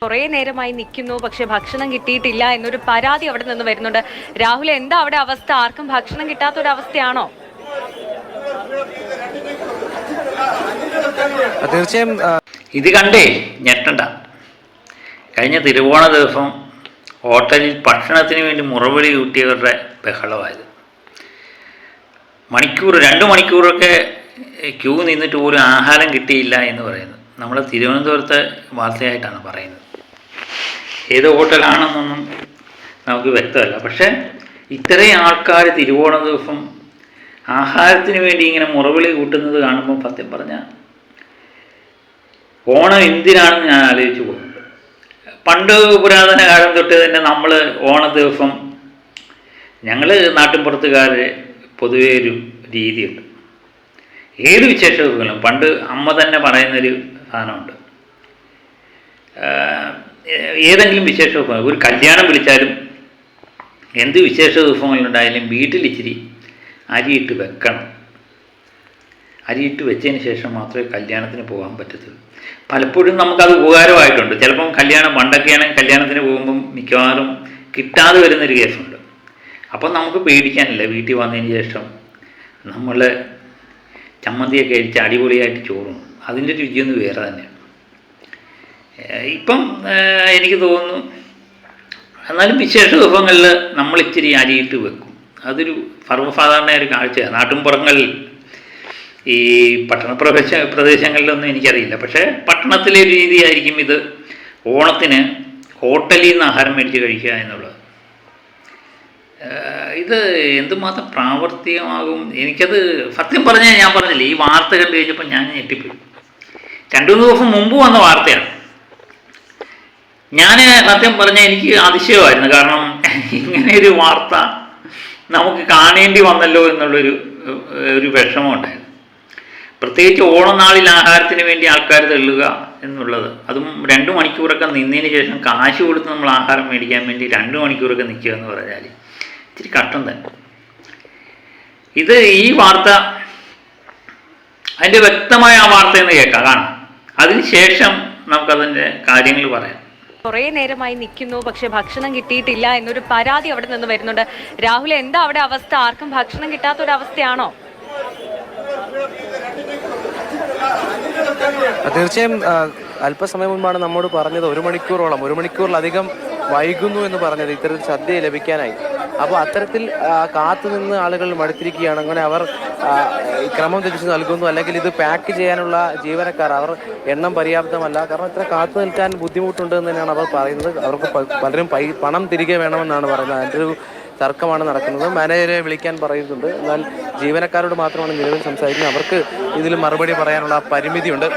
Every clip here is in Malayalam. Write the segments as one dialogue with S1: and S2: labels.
S1: കുറേ നേരമായി നിൽക്കുന്നു, പക്ഷെ ഭക്ഷണം കിട്ടിയിട്ടില്ല എന്നൊരു പരാതി അവിടെ നിന്ന് വരുന്നുണ്ട്. രാഹുൽ, എന്താ അവിടെ അവസ്ഥ? ആർക്കും ഭക്ഷണം കിട്ടാത്തൊരവസ്ഥയാണോ?
S2: തീർച്ചയായും
S3: ഇത് കണ്ടേ ഞെട്ടണ്ട. കഴിഞ്ഞ തിരുവോണ ദിവസം ഹോട്ടലിൽ ഭക്ഷണത്തിന് വേണ്ടി മുറവിളി കൂട്ടിയവരുടെ ബഹളമായത്. മണിക്കൂർ 2 മണിക്കൂറൊക്കെ ക്യൂ നിന്നിട്ട് പോലും ആഹാരം കിട്ടിയില്ല എന്ന് പറയുന്നു. നമ്മൾ തിരുവനന്തപുരത്തെ വാർത്തയായിട്ടാണ് പറയുന്നത്. ഏത് ഹോട്ടലാണെന്നൊന്നും നമുക്ക് വ്യക്തമല്ല. പക്ഷേ ഇത്രയും ആൾക്കാർ തിരുവോണ ദിവസം ആഹാരത്തിന് വേണ്ടി ഇങ്ങനെ മുറവിളി കൂട്ടുന്നത് കാണുമ്പോൾ സത്യം പറഞ്ഞാൽ ഓണം എന്തിനാണെന്ന് ഞാൻ ആലോചിച്ച് പോകുന്നുണ്ട്. പണ്ട് പുരാതന കാലം തൊട്ട് തന്നെ നമ്മൾ ഓണ ദിവസം, ഞങ്ങൾ നാട്ടിൻപുറത്തുകാർ പൊതുവേ ഒരു രീതിയുണ്ട്. ഏത് വിശേഷ ദിവസങ്ങളും പണ്ട് അമ്മ തന്നെ പറയുന്നൊരു സാധനമുണ്ട്. ഏതെങ്കിലും വിശേഷ ദിവസം, ഒരു കല്യാണം വിളിച്ചാലും എന്ത് വിശേഷ ദിവസങ്ങളുണ്ടായാലും വീട്ടിൽ ഇച്ചിരി അരിയിട്ട് വെക്കണം. അരിയിട്ട് വെച്ചതിന് ശേഷം മാത്രമേ കല്യാണത്തിന് പോകാൻ പറ്റത്തുള്ളൂ. പലപ്പോഴും നമുക്കത് ഉപകാരമായിട്ടുണ്ട്. ചിലപ്പം പണ്ടൊക്കെയാണെങ്കിൽ കല്യാണത്തിന് പോകുമ്പം മിക്കവാറും കിട്ടാതെ വരുന്നൊരു കേസുണ്ട്. അപ്പം നമുക്ക് പേടിക്കാനില്ല. വീട്ടിൽ വന്നതിന് ശേഷം നമ്മൾ ചമ്മന്തിയൊക്കെ അടിച്ച് അടിപൊളിയായിട്ട് ചോറും, അതിൻ്റെ രുചിയൊന്നും വേറെ തന്നെയാണ്. ഇപ്പം എനിക്ക് തോന്നുന്നു, എന്നാലും വിശേഷ ദിവസങ്ങളിൽ നമ്മൾ ഇച്ചിരി അരിയിട്ട് വെക്കും. അതൊരു സർവ്വസാധാരണ ഒരു കാഴ്ചയാണ്. നാട്ടിൻപുറങ്ങളിൽ, ഈ പ്രദേശങ്ങളിലൊന്നും എനിക്കറിയില്ല. പക്ഷേ പട്ടണത്തിലെ രീതിയായിരിക്കും ഇത്. ഓണത്തിന് ഹോട്ടലിൽ നിന്ന് ആഹാരം മേടിച്ച് കഴിക്കുക എന്നുള്ളത് ഇത് എന്തുമാത്രം പ്രാവർത്തികമാകും എനിക്കത് സത്യം പറഞ്ഞാൽ, ഞാൻ പറഞ്ഞില്ലേ, ഈ വാർത്ത കണ്ടു കഴിഞ്ഞപ്പോൾ ഞാൻ ഞെട്ടിപ്പോയി. 2-3 ദിവസം മുമ്പ് വന്ന വാർത്തയാണ്. ഞാൻ സത്യം പറഞ്ഞാൽ എനിക്ക് അതിശയമായിരുന്നു. കാരണം ഇങ്ങനെ ഒരു വാർത്ത നമുക്ക് കാണേണ്ടി വന്നല്ലോ എന്നുള്ളൊരു വിഷമമുണ്ടായിരുന്നു. പ്രത്യേകിച്ച് ഓണനാളിൽ ആഹാരത്തിന് വേണ്ടി ആൾക്കാർ തള്ളുക എന്നുള്ളത്, അതും 2 മണിക്കൂറൊക്കെ നിന്നതിന് ശേഷം കാശ് കൊടുത്ത് നമ്മൾ ആഹാരം മേടിക്കാൻ വേണ്ടി 2 മണിക്കൂറൊക്കെ നിൽക്കുക എന്ന് പറഞ്ഞാൽ ഇച്ചിരി കഷ്ടം തന്നെ. ഈ വാർത്ത, അതിൻ്റെ വ്യക്തമായ ആ വാർത്തയെന്ന് കേൾക്കാം, കാണാം. അതിനുശേഷം നമുക്കതിൻ്റെ കാര്യങ്ങൾ പറയാം.
S1: കുറേ നേരമായി നിൽക്കുന്നു, പക്ഷെ ഭക്ഷണം കിട്ടിയിട്ടില്ല എന്നൊരു പരാതി അവിടെ നിന്ന് വരുന്നുണ്ട്. രാഹുൽ, എന്താ അവിടെ അവസ്ഥ? ആർക്കും ഭക്ഷണം കിട്ടാത്തൊരവസ്ഥയാണോ?
S2: തീർച്ചയായും അല്പസമയം മുൻപാണ് നമ്മോട് പറഞ്ഞത് 1 മണിക്കൂറിലധികം വൈകുന്നു എന്ന് പറഞ്ഞത് ഇത്തരത്തിൽ സദ്യ ലഭിക്കാനായി. അപ്പോൾ അത്തരത്തിൽ കാത്തുനിന്ന് ആളുകൾ മടുത്തിരിക്കുകയാണ്. അങ്ങനെ അവർ ക്രമം തിരിച്ച് നൽകുന്നു, അല്ലെങ്കിൽ ഇത് പാക്ക് ചെയ്യാനുള്ള ജീവനക്കാർ, അവർ എണ്ണം പര്യാപ്തമല്ല. കാരണം ഇത്ര കാത്തു നിൽക്കാൻ ബുദ്ധിമുട്ടുണ്ട് എന്ന് തന്നെയാണ് അവർ പറയുന്നത്. അവർക്ക് പലരും പണം തിരികെ വേണമെന്നാണ് പറയുന്നത്. അതിൻ്റെ ഒരു തർക്കമാണ് നടക്കുന്നത്. മാനേജരെ വിളിക്കാൻ പറയുന്നുണ്ട്. എന്നാൽ ജീവനക്കാരോട് മാത്രമാണ് നിലവിൽ സംസാരിക്കുന്നത്. അവർക്ക് ഇതിൽ മറുപടി പറയാനുള്ള പരിമിതിയുണ്ട്.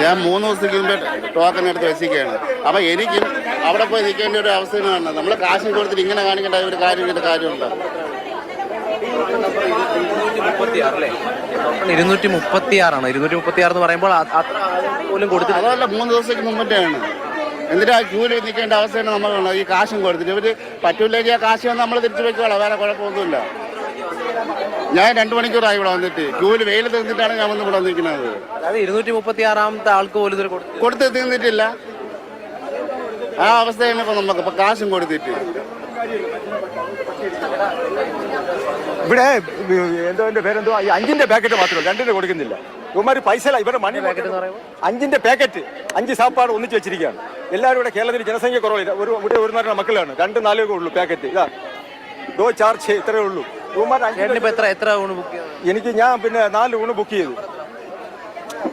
S4: ഞാൻ 3 ദിവസത്തേക്ക് മുമ്പേ ടോക്കൺ എടുത്ത് വെച്ചിരിക്കുകയാണ്. അപ്പോൾ എനിക്കും അവിടെ പോയി നിൽക്കേണ്ട ഒരു അവസ്ഥയാണ്. നമ്മൾ കാശും കൊടുത്തിട്ട് ഇങ്ങനെ കാണിക്കേണ്ട ഒരു കാര്യമുണ്ട്.
S2: 236 എന്ന് പറയുമ്പോൾ പോലും കൊടുത്തിട്ട്,
S4: അതല്ല 3 ദിവസത്തേക്ക് മുമ്പത്തെയാണ്. എന്നിട്ട് ആ ക്യൂവിൽ നിൽക്കേണ്ട അവസ്ഥയാണ് നമ്മളുള്ളത്. ഈ കാശും കൊടുത്തിട്ട് ഇവർ പറ്റൂല്ലെങ്കിൽ ആ കാശ് വന്ന് നമ്മൾ തിരിച്ചു വെക്കുകയുള്ളൂ. വേറെ കുഴപ്പമൊന്നുമില്ല. ഞാൻ 2 മണിക്കൂറായി ഇവിടെ വന്നിട്ട്, ക്യൂവിൽ വെയിൽ തീർന്നിട്ടാണ് ഞാൻ വന്ന് ഇവിടെ വന്നിരിക്കുന്നത്.
S2: അതായത് 236 ആൾക്ക് പോലും
S4: കൊടുത്ത് തീർന്നിട്ടില്ല. ആ അവസ്ഥയാണ് ഇപ്പൊ നമുക്ക്. ഇപ്പൊ കാശും കൊടുത്തിട്ട്
S5: ഇവിടെ എന്തോ എന്റെ പേരെന്തോ 5ന്റെ പാക്കറ്റ് മാത്രമേ 2ന്റെ കൊടുക്കുന്നില്ല. ഇവന്മാര് പൈസ ഇവരുടെ മണി പാക്കറ്റ് എന്ന് പറയുമ്പോൾ 5ന്റെ പാക്കറ്റ് 5 സാപ്പാട് ഒന്നിച്ച് വെച്ചിരിക്കുകയാണ്. എല്ലാവരും ഇവിടെ കേരളത്തിൽ ജനസംഖ്യ കുറവില്ല. ഒരു നാട്ടിലെ മക്കളാണ്. 2-4 ഉള്ളൂ പാക്കറ്റ്. ഇതാ 2-4 ഇത്രയേ ഉള്ളൂ.
S2: എത്ര ഊണ് ബുക്ക് ചെയ്തു?
S5: ഞാൻ പിന്നെ 4 ഊണ് ബുക്ക് ചെയ്തു.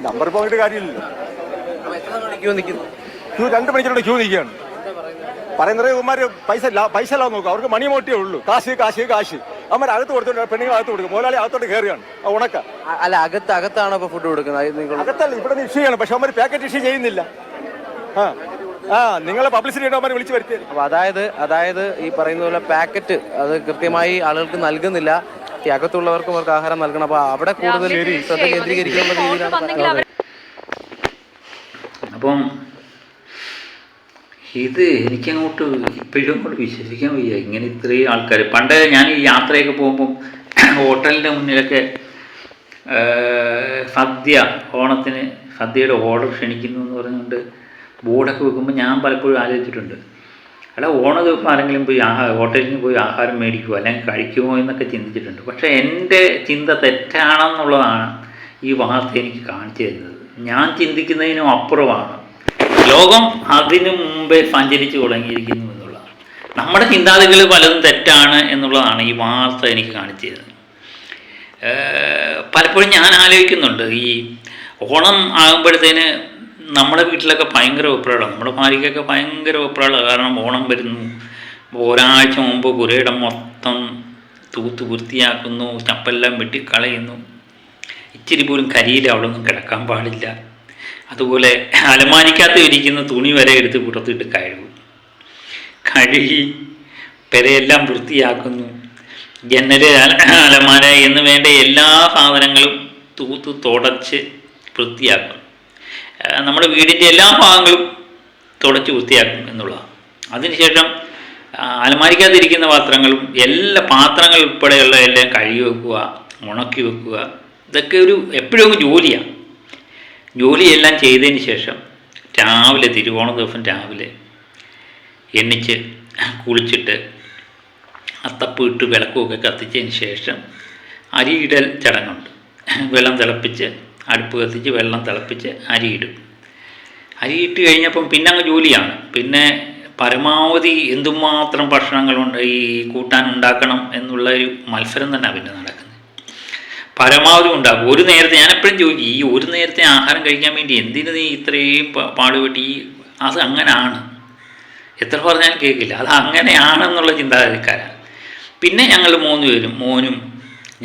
S5: നമ്പർ പോയിട്ട് കാര്യമില്ലല്ലോ. 2 മണിക്കൂറുടെ ക്യൂ നിൽക്കുകയാണ്. പറയുന്നത് ഇവന്മാര് പൈസ എല്ലാം നോക്കും. അവർക്ക് മണി മോട്ടിയേ ഉള്ളൂ. കാശ് അവന്മാർ അകത്ത് കൊടുത്തോണ്ട്, പെണ്ണുങ്ങൾ അകത്ത് കൊടുക്കും. മുതലാളി അകത്തോട്ട് കയറുകയാണ്. ഉണക്ക
S2: അല്ല, അകത്താണോ ഇപ്പൊ ഫുഡ് കൊടുക്കുന്നത്?
S5: അകത്തല്ല, ഇവിടെ ഇഷ്യൂ ചെയ്യണം. പക്ഷെ അവന്മാർ പാക്കറ്റ് ഇഷ്യൂ ചെയ്യുന്നില്ല. നിങ്ങളെ പബ്ലിസിറ്റി അവന്മാർ വിളിച്ചു വരുത്തി.
S2: അതായത് ഈ പറയുന്ന പോലെ പാക്കറ്റ് അത് കൃത്യമായി ആളുകൾക്ക് നൽകുന്നില്ല. ഈ അകത്തുള്ളവർക്കും അവർക്ക് ആഹാരം നൽകണം. അപ്പൊ അവിടെ കൂടുതൽ ശ്രദ്ധ കേന്ദ്രീകരിക്കാനുള്ള രീതിയിലാണ്.
S3: അപ്പം ഇത് എനിക്കങ്ങോട്ട് ഇപ്പോഴും അങ്ങോട്ട് വിശ്വസിക്കാൻ വയ്യ. ഇങ്ങനെ ഇത്രയും ആൾക്കാർ. പണ്ട് ഞാൻ ഈ യാത്രയൊക്കെ പോകുമ്പം ഹോട്ടലിൻ്റെ മുന്നിലൊക്കെ സദ്യ, ഓണത്തിന് സദ്യയുടെ ഓർഡർ ക്ഷണിക്കുന്നു എന്ന് പറഞ്ഞുകൊണ്ട് ബോർഡൊക്കെ വെക്കുമ്പോൾ ഞാൻ പലപ്പോഴും ആലോചിച്ചിട്ടുണ്ട്, അല്ല ഓണ ദിവസം ആരെങ്കിലും പോയി ഹോട്ടലിൽ നിന്ന് പോയി ആഹാരം മേടിക്കുമോ അല്ലെങ്കിൽ കഴിക്കുമോ എന്നൊക്കെ ചിന്തിച്ചിട്ടുണ്ട്. പക്ഷേ എൻ്റെ ചിന്ത തെറ്റാണെന്നുള്ളതാണ് ഈ വാർത്ത എനിക്ക് കാണിച്ചു തരുന്നത്. ഞാൻ ചിന്തിക്കുന്നതിനും അപ്പുറമാണ്. ലോകം അതിനു മുമ്പേ സഞ്ചരിച്ചു തുടങ്ങിയിരിക്കുന്നു എന്നുള്ളതാണ്. നമ്മുടെ ചിന്താഗതികൾ പലതും തെറ്റാണ് എന്നുള്ളതാണ് ഈ വാർത്ത എനിക്ക് കാണിച്ചു തരുന്നത്. പലപ്പോഴും ഞാൻ ആലോചിക്കുന്നുണ്ട്, ഈ ഓണം ആകുമ്പോഴത്തേന് നമ്മുടെ വീട്ടിലൊക്കെ ഭയങ്കര വെപ്രാളമാണ്, നമ്മുടെ ഭാര്യയ്ക്കൊക്കെ ഭയങ്കര വെപ്രാളമാണ്. കാരണം ഓണം വരുന്നു, ഒരാഴ്ച മുമ്പ് പുരയിടം മൊത്തം തൂത്ത് വൃത്തിയാക്കുന്നു, ചപ്പെല്ലാം വെട്ടിക്കളയുന്നു, ഇച്ചിരി പോലും കരിയിൽ അവിടെ ഒന്നും കിടക്കാൻ പാടില്ല. അതുപോലെ അലമാരിക്കകത്ത് ഇരിക്കുന്ന തുണി വരെ എടുത്ത് പുറത്തിട്ട് കഴുകി പെരയെല്ലാം വൃത്തിയാക്കുന്നു. ജനല്, അലമാര എന്ന് വേണ്ട എല്ലാ സാധനങ്ങളും തൂത്ത് തുടച്ച് വൃത്തിയാക്കും. നമ്മുടെ വീടിൻ്റെ എല്ലാ ഭാഗങ്ങളും തുടച്ച് വൃത്തിയാക്കും എന്നുള്ളതാണ്. അതിനുശേഷം അലമാരിക്കകത്തിരിക്കുന്ന പാത്രങ്ങളും എല്ലാ പാത്രങ്ങൾ ഉൾപ്പെടെയുള്ള എല്ലാം കഴുകി വെക്കുക, ഉണക്കി വെക്കുക. ഇതൊക്കെ എപ്പോഴും ജോലിയാണ്. ജോലിയെല്ലാം ചെയ്തതിന് ശേഷം രാവിലെ, തിരുവോണ ദിവസം രാവിലെ എണ്ണിച്ച് കുളിച്ചിട്ട് അത്തപ്പ് ഇട്ട് വിളക്കുമൊക്കെ കത്തിച്ചതിന് ശേഷം അരിയിടൽ ചടങ്ങുണ്ട്. വെള്ളം തിളപ്പിച്ച്, അടുപ്പ് കത്തിച്ച് വെള്ളം തിളപ്പിച്ച് അരിയിടും. അരിയിട്ട് കഴിഞ്ഞപ്പം പിന്നെ അങ്ങ് ജോലിയാണ്. പിന്നെ പരമാവധി എന്തുമാത്രം ഭക്ഷണങ്ങളുണ്ട് ഈ കൂട്ടാൻ ഉണ്ടാക്കണം എന്നുള്ള ഒരു മത്സരം തന്നെ പിന്നെ നടക്കുന്നത്. പരമാവധി ഉണ്ടാക്കും. ഒരു നേരത്തെ, ഞാൻ എപ്പോഴും ചോദിക്കും, ഈ ഒരു നേരത്തെ ആഹാരം കഴിക്കാൻ വേണ്ടി എന്തിനു നീ ഇത്രയും പാടുപെട്ടി? അത് അങ്ങനെയാണ്, എത്ര പറഞ്ഞാലും കേൾക്കില്ല. അത് അങ്ങനെയാണെന്നുള്ള ചിന്താഗതിക്കാരാണ്. പിന്നെ ഞങ്ങൾ 3 പേരും, മോനും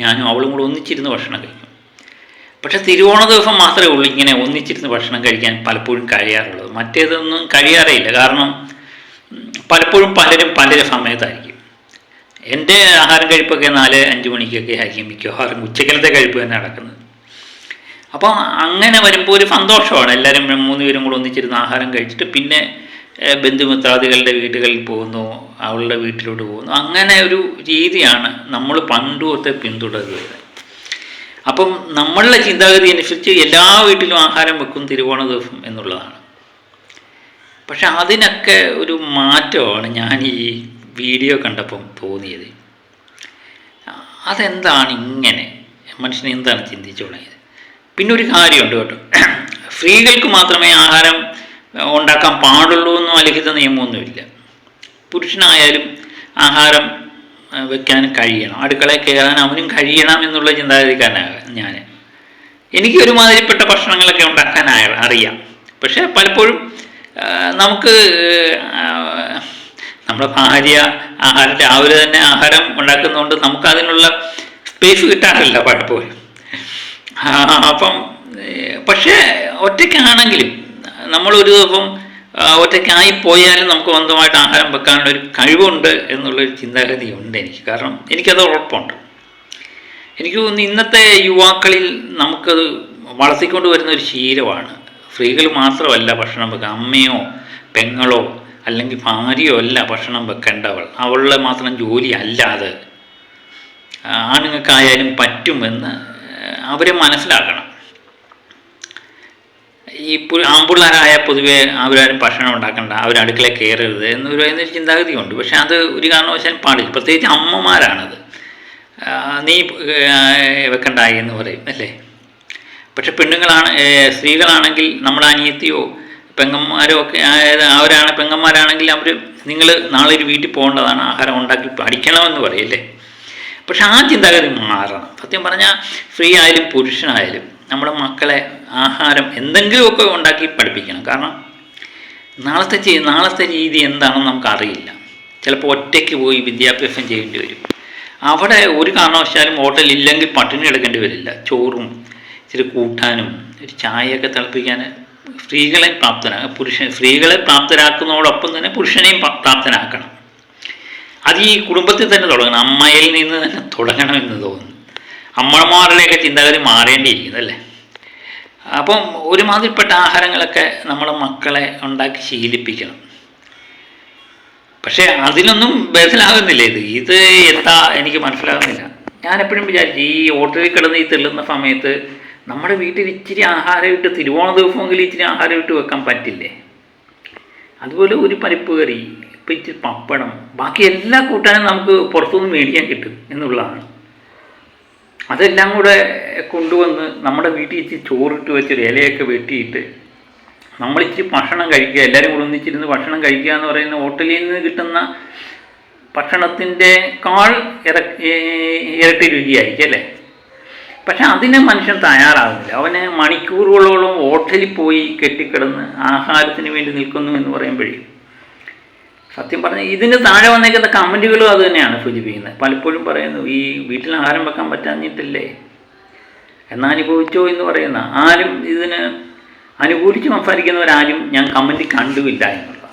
S3: ഞാനും അവളും കൂടെ ഒന്നിച്ചിരുന്ന് ഭക്ഷണം കഴിക്കും. പക്ഷെ തിരുവോണ ദിവസം മാത്രമേ ഉള്ളൂ ഇങ്ങനെ ഒന്നിച്ചിരുന്ന് ഭക്ഷണം കഴിക്കാൻ പലപ്പോഴും കഴിയാറുള്ളത്. മറ്റേതൊന്നും കഴിയാറേയില്ല. കാരണം പലപ്പോഴും പലരും പലരുടെ സമയത്തായിരിക്കും. എൻ്റെ ആഹാരം കഴിപ്പൊക്കെ 4-5 മണിക്കൊക്കെ ആയിരിക്കും മിക്കവാറും ഉച്ചക്കലത്തെ കഴിപ്പ് തന്നെ നടക്കുന്നത്. അപ്പം അങ്ങനെ വരുമ്പോൾ ഒരു സന്തോഷമാണ്. എല്ലാവരും 3 പേരും കൂടെ ഒന്നിച്ചിരുന്ന് ആഹാരം കഴിച്ചിട്ട് പിന്നെ ബന്ധുമിത്രാദികളുടെ വീടുകളിൽ പോകുന്നു, അവളുടെ വീട്ടിലോട്ട് പോകുന്നു. അങ്ങനെ ഒരു രീതിയാണ് നമ്മൾ പണ്ട് തൊട്ടേ പിന്തുടരുന്നത്. അപ്പം നമ്മളുടെ ചിന്താഗതി അനുസരിച്ച് എല്ലാ വീട്ടിലും ആഹാരം വെക്കും തിരുവോണ ദിവസം എന്നുള്ളതാണ്. പക്ഷെ അതിനൊക്കെ ഒരു മാറ്റമാണ് ഞാൻ ഈ വീഡിയോ കണ്ടപ്പം തോന്നിയത്. അതെന്താണ് ഇങ്ങനെ? മനുഷ്യൻ എന്താണ് ചിന്തിച്ചു തുടങ്ങിയത്? പിന്നെ ഒരു കാര്യമുണ്ട് കേട്ടോ, സ്ത്രീകൾക്ക് മാത്രമേ ആഹാരം ഉണ്ടാക്കാൻ പാടുള്ളൂ എന്നും അലിഖിത നിയമമൊന്നുമില്ല. പുരുഷനായാലും ആഹാരം വെക്കാൻ കഴിയണം, അടുക്കളയിൽ കയറാൻ അവനും കഴിയണം എന്നുള്ള ചിന്താഗതിക്കാരനാണ് ഞാൻ. എനിക്ക് ഒരുമാതിരിപ്പെട്ട ഭക്ഷണങ്ങളൊക്കെ ഉണ്ടാക്കാൻ അറിയാം. പക്ഷേ പലപ്പോഴും നമുക്ക് നമ്മുടെ ഭാര്യ രാവിലെ തന്നെ ആഹാരം ഉണ്ടാക്കുന്നതുകൊണ്ട് നമുക്കതിനുള്ള സ്പേസ് കിട്ടാറില്ല പലപ്പോഴും. അപ്പം പക്ഷേ ഒറ്റയ്ക്കാണെങ്കിലും നമ്മളൊരു ദിവസം ഒറ്റയ്ക്കായി പോയാലും നമുക്ക് സ്വന്തമായിട്ട് ആഹാരം വെക്കാനുള്ള ഒരു കഴിവുണ്ട് എന്നുള്ളൊരു ചിന്താഗതി ഉണ്ട് എനിക്ക്. കാരണം എനിക്കത് ഉറപ്പുണ്ട്. എനിക്ക് തോന്നുന്നു ഇന്നത്തെ യുവാക്കളിൽ നമുക്കത് വളർത്തിക്കൊണ്ട് വരുന്ന ഒരു ശീലമാണ്. സ്ത്രീകൾ മാത്രമല്ല ഭക്ഷണം വെക്കുക, അമ്മയോ പെങ്ങളോ അല്ലെങ്കിൽ ഭാര്യയോ അല്ല ഭക്ഷണം വെക്കേണ്ടവൾ. അവളുടെ മാത്രം ജോലി അല്ലാതെ ആണുങ്ങൾക്കായാലും പറ്റുമെന്ന് അവരെ മനസ്സിലാക്കണം. ഈ ആൺപിള്ളേരായ പൊതുവെ അവരാരും ഭക്ഷണം ഉണ്ടാക്കണ്ട, അവർ അടുക്കളയിൽ കയറരുത് എന്ന് പറയുന്നൊരു ചിന്താഗതിയുണ്ട്. പക്ഷെ അത് ഒരു കാരണവശാലും പാടില്ല. പ്രത്യേകിച്ച് അമ്മമാരാണത്. നീ വെക്കണ്ടായി എന്ന് പറയും അല്ലേ. പക്ഷെ സ്ത്രീകളാണെങ്കിൽ നമ്മുടെ അനിയത്തിയോ പെങ്ങന്മാരോ ഒക്കെ അവരാണ് പെങ്ങന്മാരാണെങ്കിൽ അവർ നിങ്ങൾ നാളെ ഒരു വീട്ടിൽ പോകേണ്ടതാണ്, ആഹാരം ഉണ്ടാക്കി പഠിക്കണമെന്ന് പറയല്ലേ. പക്ഷെ ആ ചിന്താഗതി മാറണം. സത്യം പറഞ്ഞാൽ സ്ത്രീ ആയാലും പുരുഷനായാലും നമ്മുടെ മക്കളെ ആഹാരം എന്തെങ്കിലുമൊക്കെ ഉണ്ടാക്കി പഠിപ്പിക്കണം. കാരണം നാളത്തെ രീതി എന്താണെന്ന് നമുക്കറിയില്ല. ചിലപ്പോൾ ഒറ്റയ്ക്ക് പോയി വിദ്യാഭ്യാസം ചെയ്യേണ്ടി വരും. അവിടെ ഒരു കാരണവശാലും ഹോട്ടലില്ലെങ്കിൽ പട്ടിണി എടുക്കേണ്ടി വരില്ല. ചോറും ഇച്ചിരി കൂട്ടാനും ഒരു ചായയൊക്കെ തിളപ്പിക്കാൻ സ്ത്രീകളെ സ്ത്രീകളെ പ്രാപ്തരാക്കുന്നതോടൊപ്പം തന്നെ പുരുഷനെയും പ്രാപ്തനാക്കണം. അത് ഈ കുടുംബത്തിൽ തന്നെ തുടങ്ങണം, അമ്മയിൽ നിന്ന് തന്നെ തുടങ്ങണമെന്ന് തോന്നുന്നു. അമ്മമാരുടെയൊക്കെ ചിന്താഗതി മാറേണ്ടിയിരിക്കുന്നു അല്ലേ. അപ്പം ഒരുമാതിരിപ്പെട്ട ആഹാരങ്ങളൊക്കെ നമ്മുടെ മക്കളെ ഉണ്ടാക്കി ശീലിപ്പിക്കണം. പക്ഷേ അതിനൊന്നും മനസ്സിലാകുന്നില്ല. ഇത് എന്താ എനിക്ക് മനസ്സിലാകുന്നില്ല. ഞാനെപ്പോഴും വിചാരിച്ചു ഈ ഹോട്ടലിൽ കിടന്ന് ഈ തെള്ളുന്ന സമയത്ത് നമ്മുടെ വീട്ടിൽ ഇച്ചിരി ആഹാരം ഇട്ട് തിരുവോണ ദിവസമെങ്കിലും ഇച്ചിരി ആഹാരം ഇട്ട് വെക്കാൻ പറ്റില്ലേ? അതുപോലെ ഒരു പരിപ്പ് കറി, ഇപ്പം ഇച്ചിരി പപ്പടം, ബാക്കി എല്ലാ കൂട്ടാനും നമുക്ക് പുറത്തുനിന്ന് മേടിക്കാൻ കിട്ടും എന്നുള്ളതാണ്. അതെല്ലാം കൂടെ കൊണ്ടുവന്ന് നമ്മുടെ വീട്ടിൽ ഇച്ചിരി ചോറിട്ട് വെച്ചൊരു ഇലയൊക്കെ വെട്ടിയിട്ട് നമ്മളിച്ചിരി ഭക്ഷണം കഴിക്കുക, എല്ലാവരും കൂടെ ഒന്നിച്ചിരുന്ന് ഭക്ഷണം കഴിക്കുക എന്ന് പറയുന്ന ഹോട്ടലിൽ നിന്ന് കിട്ടുന്ന ഭക്ഷണത്തിൻ്റെ ഇരട്ടി രുചിയായിരിക്കും അല്ലേ? പക്ഷെ അതിന് മനുഷ്യൻ തയ്യാറാകുന്നില്ല. അവന് മണിക്കൂറുകളോളം ഹോട്ടലിൽ പോയി കെട്ടിക്കിടന്ന് ആഹാരത്തിന് വേണ്ടി നിൽക്കുന്നു എന്ന് പറയുമ്പോഴേ സത്യം പറഞ്ഞാൽ ഇതിന് താഴെ വന്നേക്കുന്ന കമൻറ്റുകളും അത് തന്നെയാണ് സൂചിപ്പിക്കുന്നത്. പലപ്പോഴും പറയുന്നു ഈ വീട്ടിൽ ആഹാരം വെക്കാൻ പറ്റാഞ്ഞിട്ടില്ലേ എന്നനുഭവിച്ചോ എന്ന് പറയുന്ന ആരും ഇതിന് അനുകൂലിച്ച് സംസാരിക്കുന്നവരാരും ഞാൻ കമൻറ്റ് കണ്ടുമില്ല എന്നുള്ള.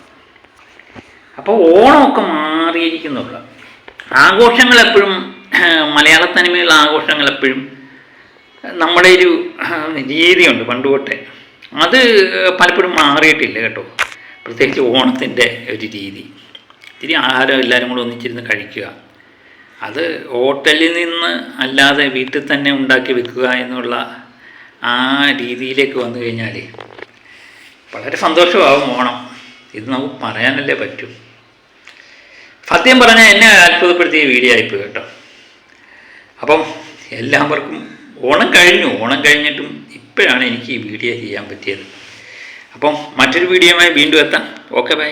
S3: അപ്പോൾ ഓണമൊക്കെ മാറിയിരിക്കുന്നുള്ള ആഘോഷങ്ങളെപ്പോഴും മലയാള തനിമയുള്ള ആഘോഷങ്ങളെപ്പോഴും നമ്മുടെ ഒരു രീതിയുണ്ട് പണ്ട് തൊട്ടേ, അത് പലപ്പോഴും മാറിയിട്ടില്ല കേട്ടോ. പ്രത്യേകിച്ച് ഓണത്തിൻ്റെ ഒരു രീതി, ഇത്തിരി ആഹാരം എല്ലാവരും കൂടെ ഒന്നിച്ചിരുന്ന് കഴിക്കുക, അത് ഹോട്ടലിൽ നിന്ന് അല്ലാതെ വീട്ടിൽ തന്നെ ഉണ്ടാക്കി വെക്കുക എന്നുള്ള ആ രീതിയിലേക്ക് വന്നു കഴിഞ്ഞാൽ വളരെ സന്തോഷമാവും ഓണം. ഇത് നമുക്ക് പറയാനല്ലേ പറ്റൂ. സത്യം പറഞ്ഞാൽ എന്നെ അത്ഭുതപ്പെടുത്തിയ വീഡിയോ ആയിപ്പോയി കേട്ടോ. അപ്പം എല്ലാവർക്കും ഓണം കഴിഞ്ഞിട്ടും ഇപ്പോഴാണ് എനിക്ക് ഈ വീഡിയോ ചെയ്യാൻ പറ്റിയത്. അപ്പം മറ്റൊരു വീഡിയോയുമായി വീണ്ടും എത്താം. Okay, by.